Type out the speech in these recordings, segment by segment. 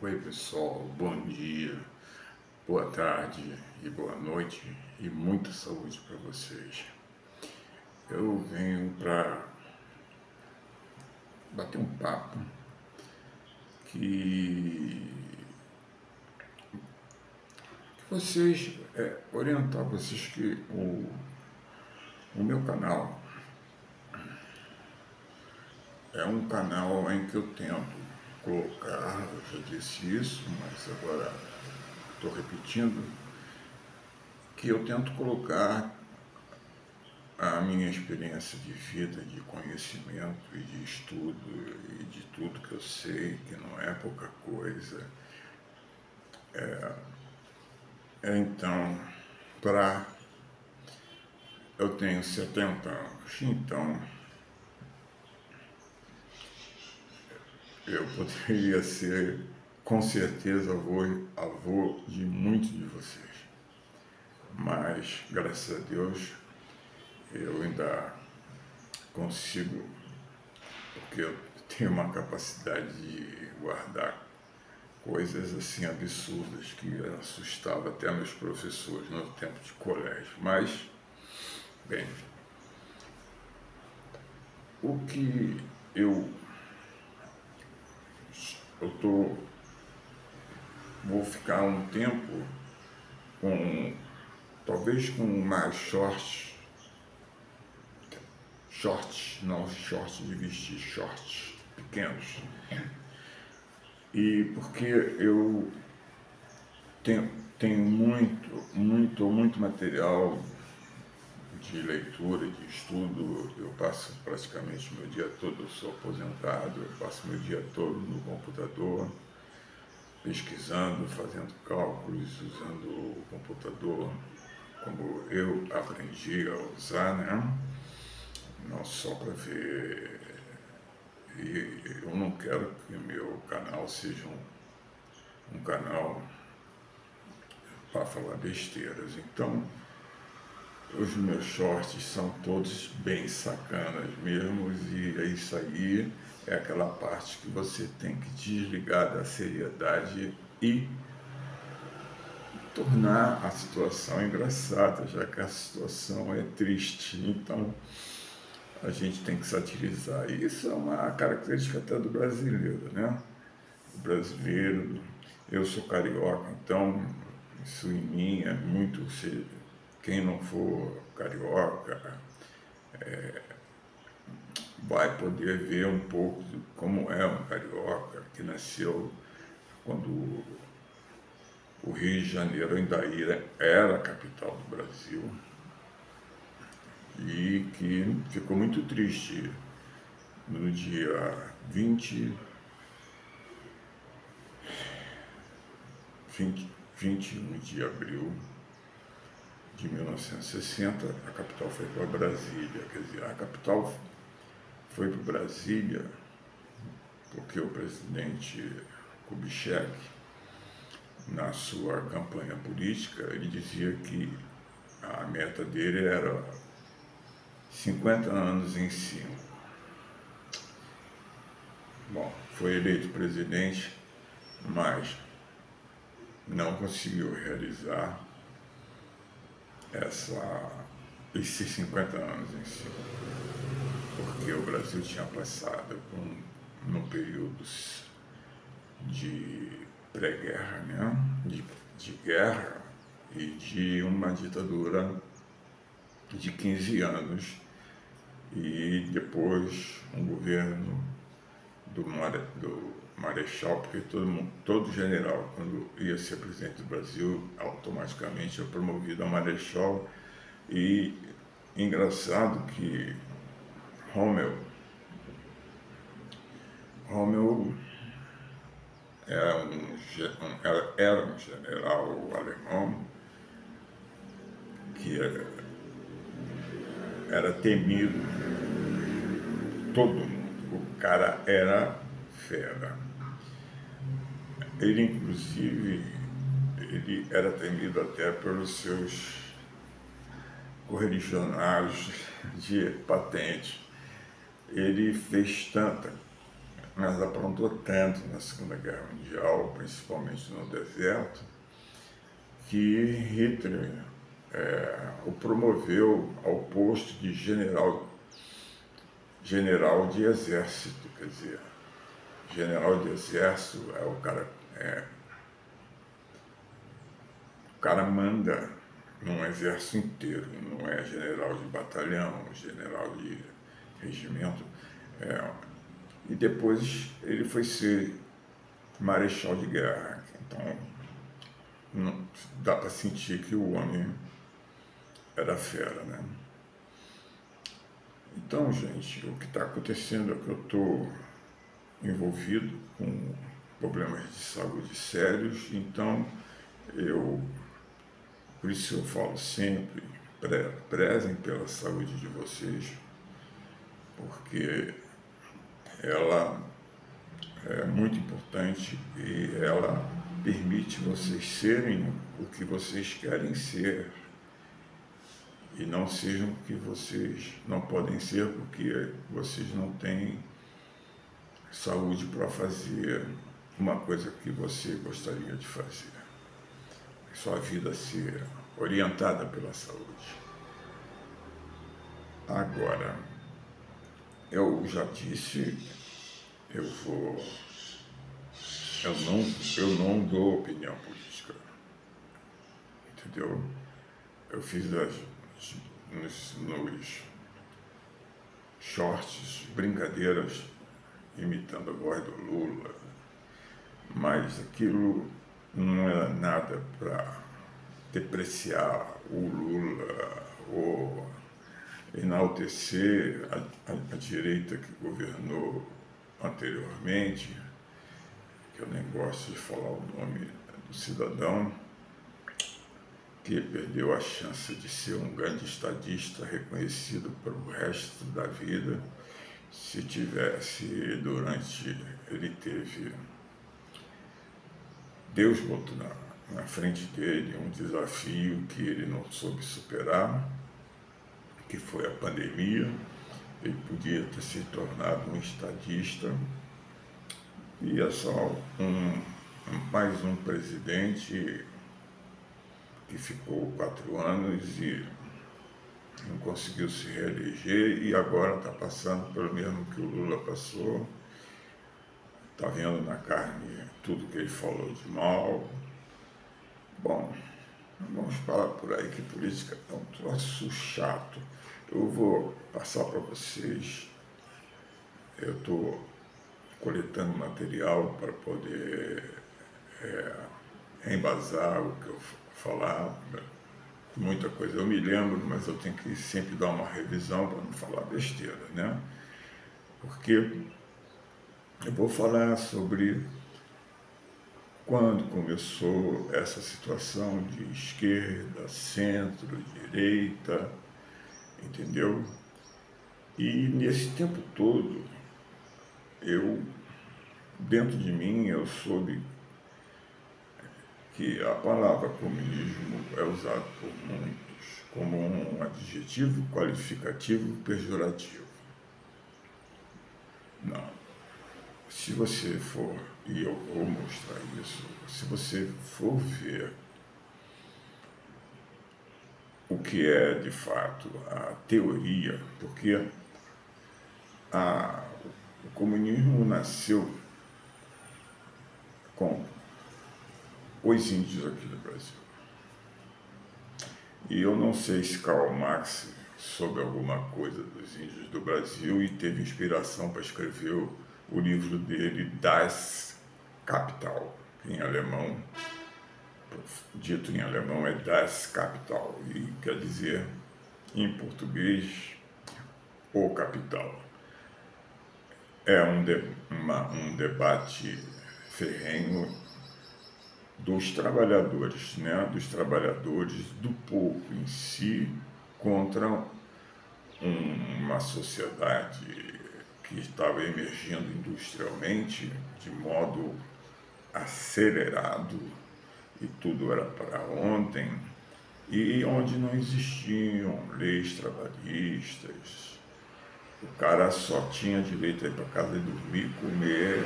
Oi pessoal, bom dia, boa tarde e boa noite e muita saúde para vocês. Eu venho para bater um papo que vocês, orientar vocês que o meu canal é um canal em que eu tento colocar, eu já disse isso, mas agora estou repetindo, que eu tento colocar a minha experiência de vida, de conhecimento e de estudo e de tudo que eu sei, que não é pouca coisa. Então, eu tenho 70 anos, então eu poderia ser, com certeza, avô de muitos de vocês. Mas, graças a Deus, eu ainda consigo, porque eu tenho uma capacidade de guardar coisas assim absurdas que assustava até meus professores no tempo de colégio. Mas, bem, o que eu vou ficar um tempo com, talvez com mais não shorts de vestir, shorts pequenos. E porque eu tenho muito material de leitura, de estudo. Eu passo praticamente meu dia todo, eu sou aposentado, eu passo meu dia todo no computador, pesquisando, fazendo cálculos, usando o computador como eu aprendi a usar, né? Não só para ver. E eu não quero que o meu canal seja um canal para falar besteiras. Então, os meus shorts são todos bem sacanas mesmo, e é isso aí, é aquela parte que você tem que desligar da seriedade e tornar a situação engraçada, já que a situação é triste. Então, a gente tem que satirizar. E isso é uma característica até do brasileiro, né? O brasileiro, eu sou carioca, então isso em mim é muito. Quem não for carioca vai poder ver um pouco de como é um carioca que nasceu quando o Rio de Janeiro ainda era a capital do Brasil e que ficou muito triste no dia 21 de abril de 1960, a capital foi para Brasília. Quer dizer, a capital foi para Brasília porque o presidente Kubitschek, na sua campanha política, ele dizia que a meta dele era 50 anos em cima. Bom, foi eleito presidente, mas não conseguiu realizar esses 50 anos em cima, porque o Brasil tinha passado num período de pré-guerra, né? de guerra e de uma ditadura de 15 anos, e depois um governo do Marechal, porque todo general, quando ia ser presidente do Brasil, automaticamente é promovido a Marechal. E engraçado que Rommel era um general alemão que era temido, todo mundo. O cara era fera. Ele, inclusive, ele era temido até pelos seus correligionários de patente. Ele fez tanta mas aprontou tanto na Segunda Guerra Mundial, principalmente no deserto, que Hitler o promoveu ao posto de general de exército. Quer dizer, general de exército é o cara manda num exército inteiro, não é general de batalhão, general de regimento. E depois ele foi ser marechal de guerra. Então, não, dá para sentir que o homem era fera, né? Então, gente, o que está acontecendo é que eu estou envolvido com problemas de saúde sérios, então por isso eu falo sempre, prezem pela saúde de vocês, porque ela é muito importante e ela permite vocês serem o que vocês querem ser e não sejam o que vocês não podem ser porque vocês não têm saúde para fazer uma coisa que você gostaria de fazer. Sua vida ser orientada pela saúde. Agora, eu já disse, eu não dou opinião política, entendeu? Eu fiz nos shorts brincadeiras imitando a voz do Lula, mas aquilo não era nada para depreciar o Lula ou enaltecer a direita que governou anteriormente, que eu nem gosto de falar o nome do cidadão, que perdeu a chance de ser um grande estadista reconhecido para o resto da vida, se tivesse, ele teve, Deus botou na frente dele um desafio que ele não soube superar, que foi a pandemia. Ele podia ter se tornado um estadista e é só mais um presidente que ficou 4 anos e não conseguiu se reeleger e agora está passando pelo mesmo que o Lula passou, está vendo na carne tudo que ele falou de mal. Bom, vamos falar por aí que política é um troço chato. Eu vou passar para vocês, eu estou coletando material para poder embasar o que eu falar. Muita coisa eu me lembro, mas eu tenho que sempre dar uma revisão para não falar besteira, né? Porque eu vou falar sobre quando começou essa situação de esquerda, centro, direita, entendeu? E nesse tempo todo, dentro de mim, eu soube que a palavra comunismo é usada por muitos como um adjetivo qualificativo pejorativo. Não. Se você for, e eu vou mostrar isso, se você for ver o que é de fato a teoria, porque o comunismo nasceu com os índios aqui no Brasil. E eu não sei se Karl Marx soube alguma coisa dos índios do Brasil e teve inspiração para escrever o livro dele, Das Kapital, em alemão, dito em alemão é Das Kapital, e quer dizer, em português, o capital. É um debate ferrenho dos trabalhadores, né? Dos trabalhadores, do povo em si, contra uma sociedade que estava emergindo industrialmente de modo acelerado e tudo era para ontem, e onde não existiam leis trabalhistas, o cara só tinha direito a ir para casa e dormir, comer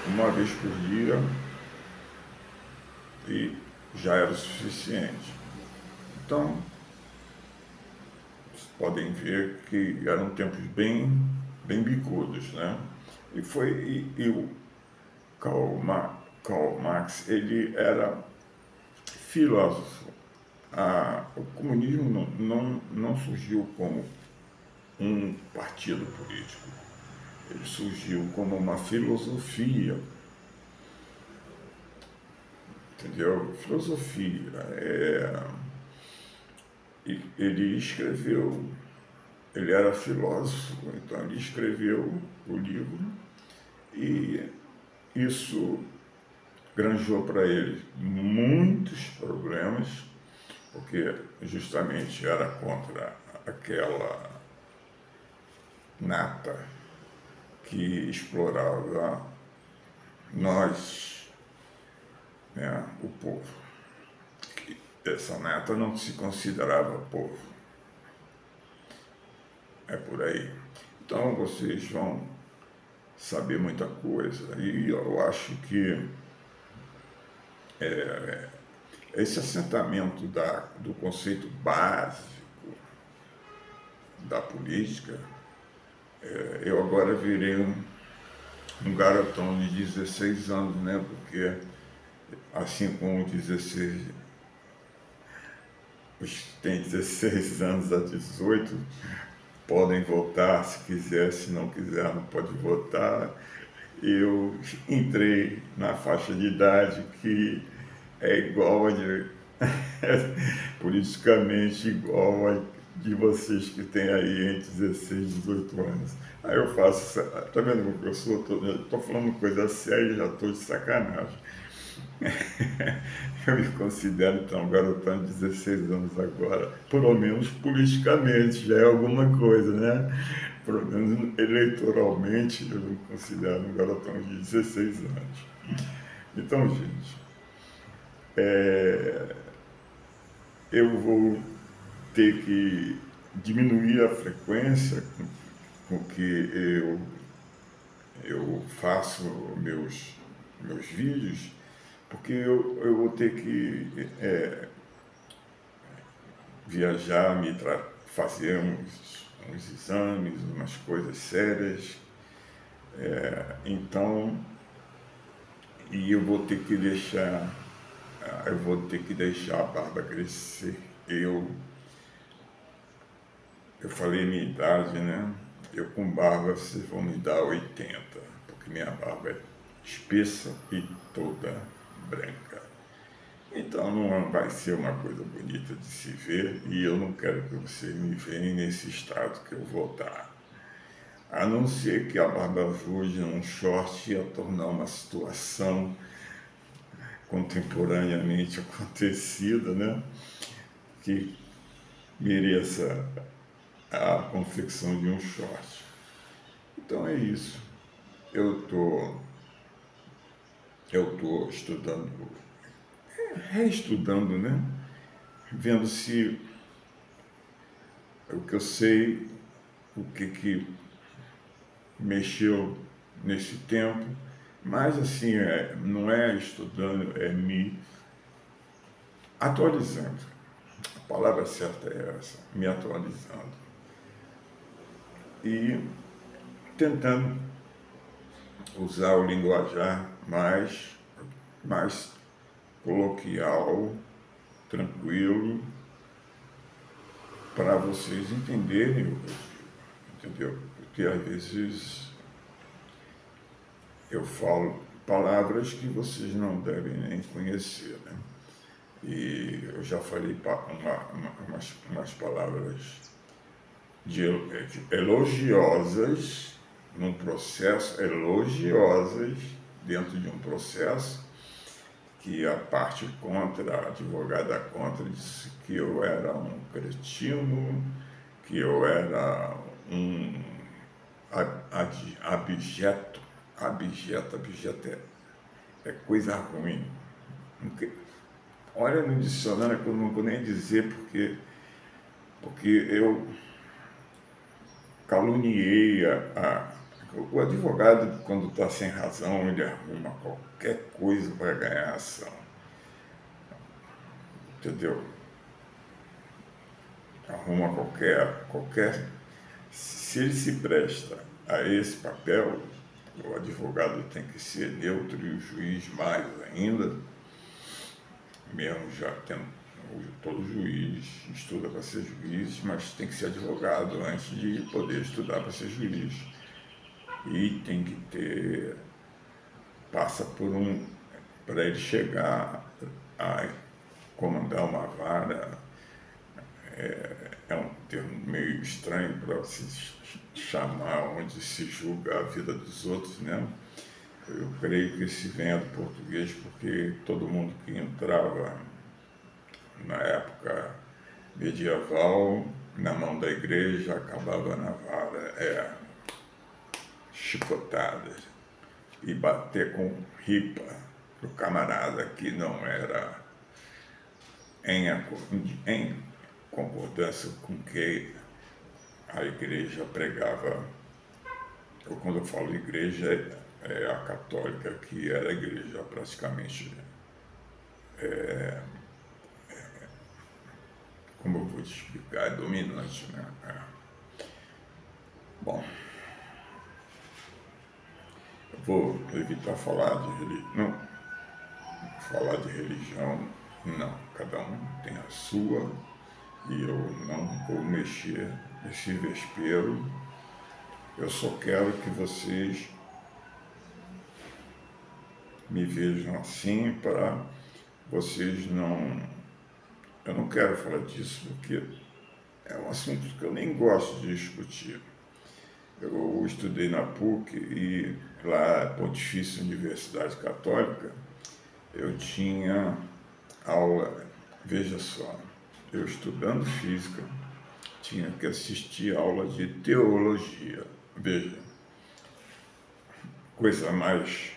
uma vez por dia e já era o suficiente. Então, vocês podem ver que eram tempos bem bicudos, né? E o Karl Marx, ele era filósofo. O comunismo não surgiu como um partido político, ele surgiu como uma filosofia, entendeu? Filosofia. Ele escreveu, ele era filósofo, então ele escreveu o livro e isso granjou para ele muitos problemas, porque justamente era contra aquela nata que explorava nós, né, o povo. Essa nata não se considerava povo. É por aí. Então vocês vão saber muita coisa. E eu acho que esse assentamento do conceito básico da política, eu agora virei um garotão de 16 anos, né? Porque assim como 16, os que têm 16 anos a 18 podem votar se quiser, se não quiser não pode votar. Eu entrei na faixa de idade que é igual a de politicamente igual a de vocês que têm aí entre 16 e 18 anos. Aí eu faço, tá vendo como eu sou? Tô falando coisa séria e já tô de sacanagem. Eu me considero, então, garotão de 16 anos agora, pelo menos politicamente, já é alguma coisa, né? Pelo menos eleitoralmente, eu me considero um garotão de 16 anos. Então, gente, eu vou ter que diminuir a frequência com que eu faço meus vídeos, porque eu vou ter que viajar, fazer uns exames, umas coisas sérias. Então, e eu vou ter que deixar a barba crescer. Eu falei minha idade, né? Eu com barba, vocês vão me dar 80, porque minha barba é espessa e toda branca. Então não vai ser uma coisa bonita de se ver e eu não quero que vocês me vejam nesse estado que eu vou estar. A não ser que a barba ajude num short ia tornar uma situação contemporaneamente acontecida, né? Que mereça a confecção de um short. Então é isso. Eu tô estudando, reestudando, né? Vendo se o que eu sei, o que mexeu nesse tempo, mas assim, não é estudando, é me atualizando. A palavra certa é essa, me atualizando. E tentando usar o linguajar mais coloquial, tranquilo, para vocês entenderem o que eu digo, entendeu? Porque às vezes eu falo palavras que vocês não devem nem conhecer, né? E eu já falei umas palavras elogiosas num processo, elogiosas dentro de um processo que a parte contra, a advogada contra, disse que eu era um cretino, que eu era um abjeto é coisa ruim. Olha no dicionário que eu não vou nem dizer porque caluniei o advogado, quando está sem razão, ele arruma qualquer coisa para ganhar ação, entendeu? Arruma qualquer... Se ele se presta a esse papel, o advogado tem que ser neutro e o juiz mais ainda, mesmo já tendo... Todo juiz estuda para ser juiz, mas tem que ser advogado antes de poder estudar para ser juiz. E tem que ter... passa por para ele chegar a comandar uma vara, é um termo meio estranho para se chamar onde se julga a vida dos outros, né? Eu creio que esse vem do português porque todo mundo que entrava na época medieval na mão da igreja acabava na vara, chicotadas e bater com ripa para o camarada que não era em concordância com o que a igreja pregava. Eu, quando eu falo igreja, é a católica, que era a igreja praticamente, como eu vou te explicar, é dominante, né? Bom, eu vou evitar falar de religião, não, cada um tem a sua, e eu não vou mexer nesse vespeiro. Eu só quero que vocês me vejam assim, para vocês não... Eu não quero falar disso porque é um assunto que eu nem gosto de discutir. Eu estudei na PUC e lá, Pontifícia Universidade Católica, eu tinha aula, veja só, eu estudando física, tinha que assistir aula de teologia. Veja, coisa mais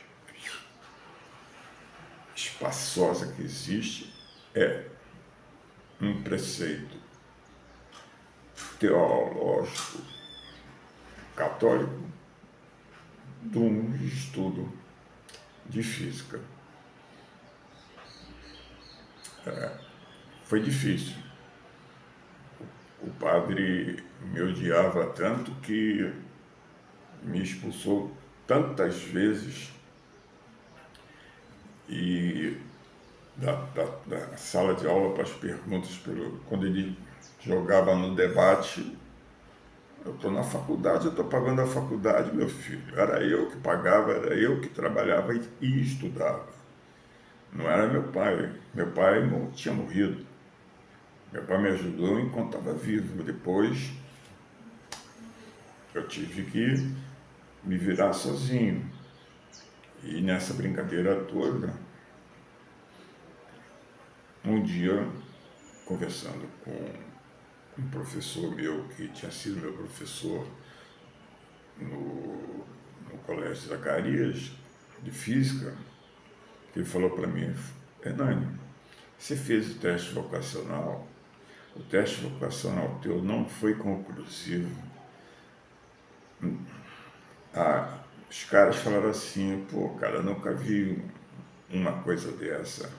espaçosa que existe é um preceito teológico católico de um estudo de física. Foi difícil. O padre me odiava tanto que me expulsou tantas vezes e da sala de aula para as perguntas, quando ele jogava no debate. Eu estou na faculdade, eu estou pagando a faculdade, meu filho. Era eu que pagava, era eu que trabalhava e estudava. Não era meu pai. Meu pai não tinha morrido. Meu pai me ajudou enquanto estava vivo. Depois eu tive que me virar sozinho. E nessa brincadeira toda, um dia, conversando com um professor meu, que tinha sido meu professor no Colégio Zacarias, de Física, ele falou para mim: Hernani, você fez o teste vocacional, o teste vocacional teu não foi conclusivo. Os caras falaram assim: pô, cara, nunca vi uma coisa dessa.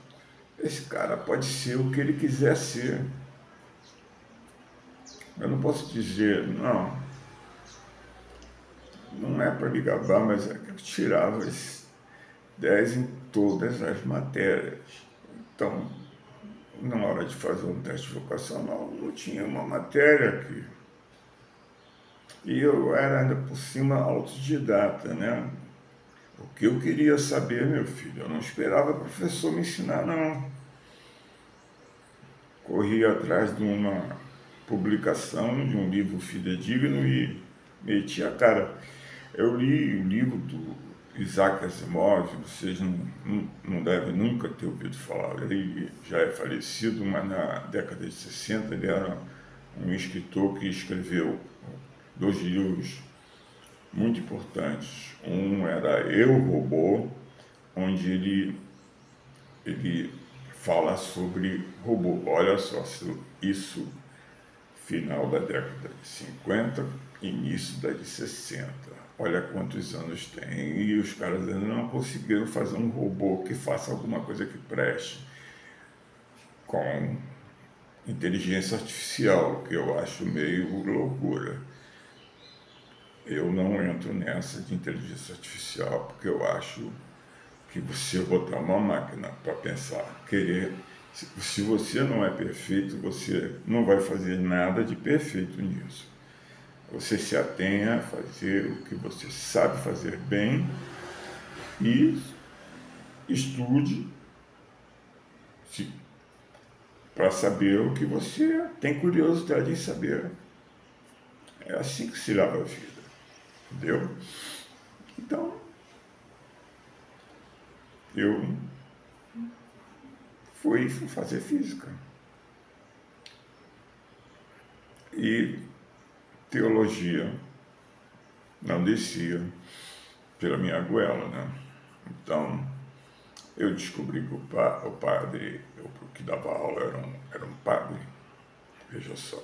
Esse cara pode ser o que ele quiser ser. Eu não posso dizer, não é para me gabar, mas é que eu tirava 10 em todas as matérias. Então, na hora de fazer um teste vocacional, não tinha uma matéria aqui. E eu era ainda por cima autodidata, né? O que eu queria saber, meu filho, eu não esperava o professor me ensinar, não. Corri atrás de uma publicação de um livro fidedigno e meti a cara. Eu li o livro do Isaac Asimov, vocês não devem nunca ter ouvido falar. Ele já é falecido, mas na década de 60 ele era um escritor que escreveu 2 livros muito importantes. Um era Eu, Robô, onde ele fala sobre robô. Olha só, isso final da década de 50, início da de 60. Olha quantos anos tem. E os caras ainda não conseguiram fazer um robô que faça alguma coisa que preste com inteligência artificial, que eu acho meio loucura. Eu não entro nessa de inteligência artificial, porque eu acho que você botar uma máquina para pensar, querer, se você não é perfeito, você não vai fazer nada de perfeito nisso. Você se atenha a fazer o que você sabe fazer bem e estude para saber o que você tem curiosidade em saber. É assim que se leva a vida, entendeu? Então, eu fui fazer física. E teologia não descia pela minha goela, né? Então, eu descobri que o padre, o que dava aula era um padre, veja só.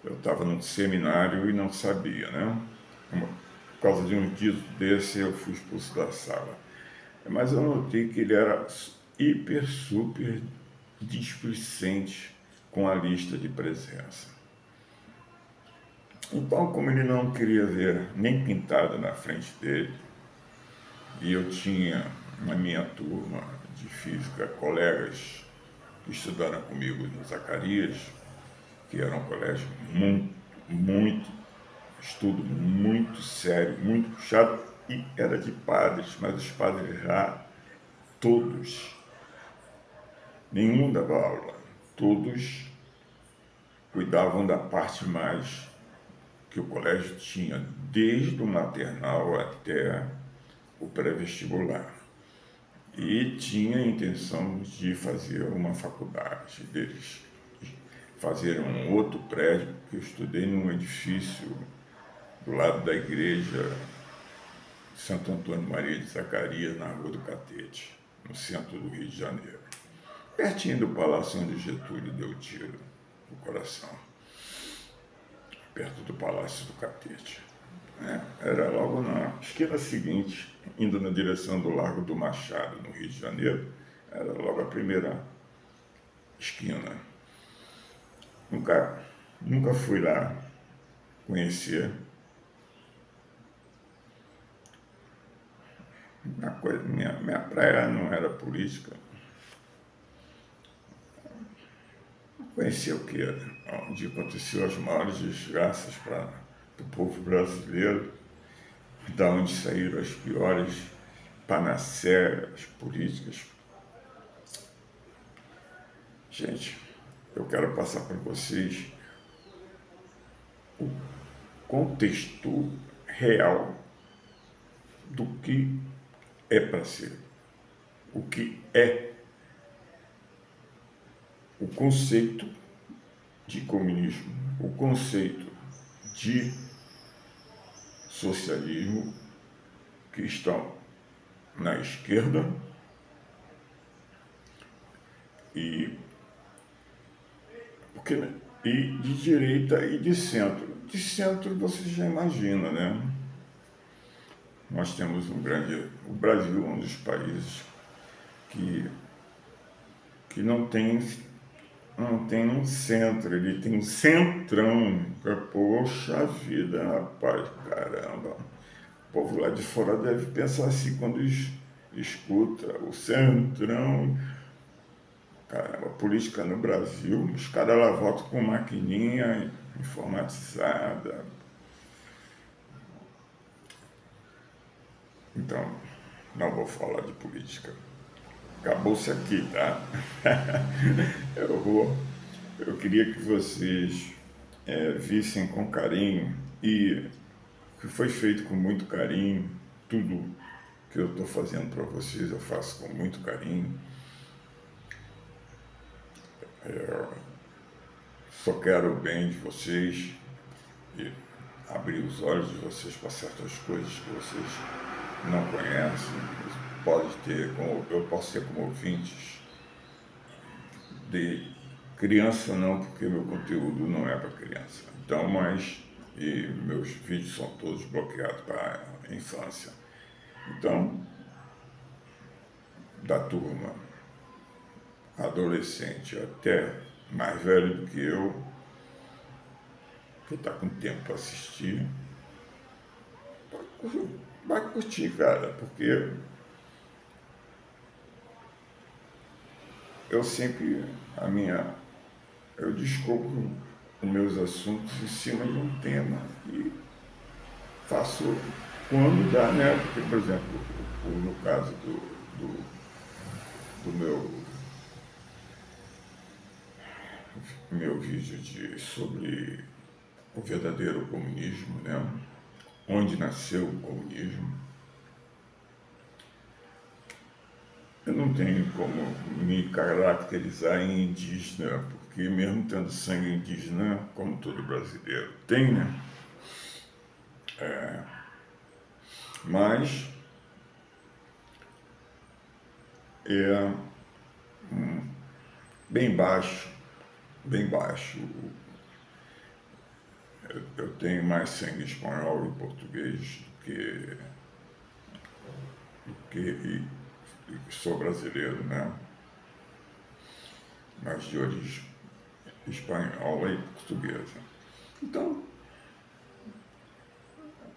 Eu estava num seminário e não sabia, né? Por causa de um dito desse, eu fui expulso da sala. Mas eu notei que ele era hiper, super displicente com a lista de presença. Então, como ele não queria ver nem pintado na frente dele, e eu tinha na minha turma de física colegas que estudaram comigo no Zacarias, que era um colégio muito, estudo muito sério, muito puxado, e era de padres, mas os padres lá, todos, nenhum dava aula, todos cuidavam da parte mais que o colégio tinha, desde o maternal até o pré-vestibular. E tinha a intenção de fazer uma faculdade deles. Fazer um outro prédio, que eu estudei num edifício do lado da igreja Santo Antônio Maria de Zacarias, na Rua do Catete, no centro do Rio de Janeiro. Pertinho do palácio onde Getúlio deu o tiro no coração. Perto do Palácio do Catete. Era logo na esquina seguinte, indo na direção do Largo do Machado, no Rio de Janeiro. Era logo a primeira esquina. Nunca fui lá conhecer. Minha praia não era política. Conhecia o que era, onde aconteceu as maiores desgraças para o povo brasileiro, da onde saíram as piores panaceas políticas. Gente, eu quero passar para vocês o contexto real do que é para ser, o que é o conceito de comunismo, o conceito de socialismo que estão na esquerda e de direita e de centro. De centro você já imagina, né? Nós temos o Brasil é um dos países que não tem um centro, ele tem um centrão. Poxa vida, rapaz, caramba. O povo lá de fora deve pensar assim quando escuta o centrão. Caramba, política no Brasil, os caras lá votam com maquininha informatizada. Então, não vou falar de política. Acabou-se aqui, tá? Eu queria que vocês vissem com carinho, e que foi feito com muito carinho. Tudo que eu estou fazendo para vocês eu faço com muito carinho. Só quero o bem de vocês e abrir os olhos de vocês para certas coisas que vocês não conhecem. Eu posso ter como ouvintes de criança não, porque meu conteúdo não é para criança. Então, mas e meus vídeos são todos bloqueados para a infância. Então, da turma adolescente até mais velho do que eu, que está com tempo para assistir, vai curtir, cara, porque eu sempre, eu descubro os meus assuntos em cima de um tema e faço quando dá, né? Porque, por exemplo, no caso do meu vídeo sobre o verdadeiro comunismo, né? Onde nasceu o comunismo, eu não tenho como me caracterizar em indígena, porque mesmo tendo sangue indígena, como todo brasileiro tem, né? Mas é bem baixo, bem baixo. Eu tenho mais sangue espanhol e português e sou brasileiro, né? Mas de origem espanhola e portuguesa. Então,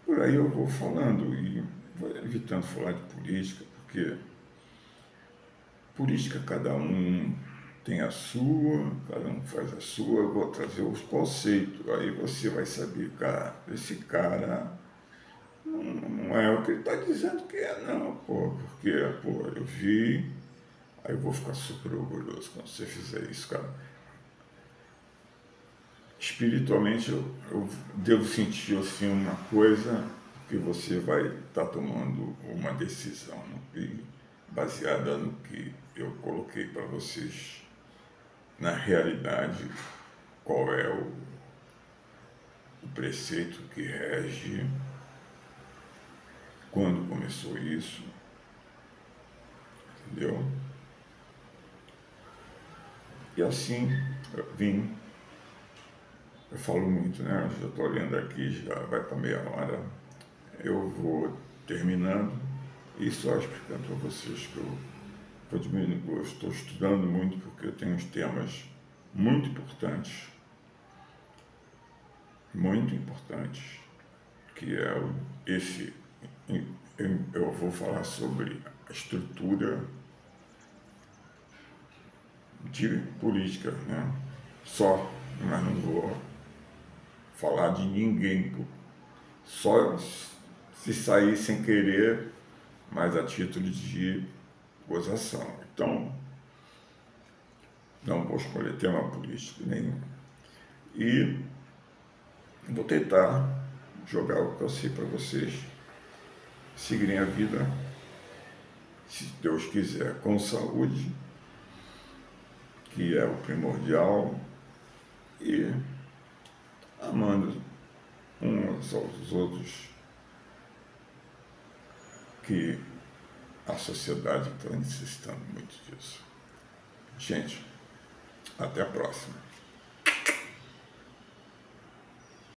por aí eu vou falando e vou evitando falar de política, porque política cada um tem a sua, cada um faz a sua, eu vou trazer os conceitos, aí você vai saber, cara, esse cara não é o que ele está dizendo que é, não, pô, porque, pô, eu vi, aí eu vou ficar super orgulhoso quando você fizer isso, cara. Espiritualmente, eu devo sentir, assim, uma coisa que você vai estar tomando uma decisão, e baseada no que eu coloquei para vocês, na realidade, qual é o preceito que rege, quando começou isso, entendeu? E assim, eu falo muito, né? Já estou olhando aqui, já vai para meia hora. Eu vou terminando e só explicando para vocês que eu estou estudando muito porque eu tenho uns temas muito importantes, que é esse. Eu vou falar sobre a estrutura de política, né? Só, mas não vou falar de ninguém, só se sair sem querer, mas a título de gozação. Então, não vou escolher tema político nenhum. E vou tentar jogar o que eu sei para vocês seguirem a vida, se Deus quiser, com saúde, que é o primordial, e amando uns aos outros, que a sociedade está necessitando muito disso. Gente, até a próxima.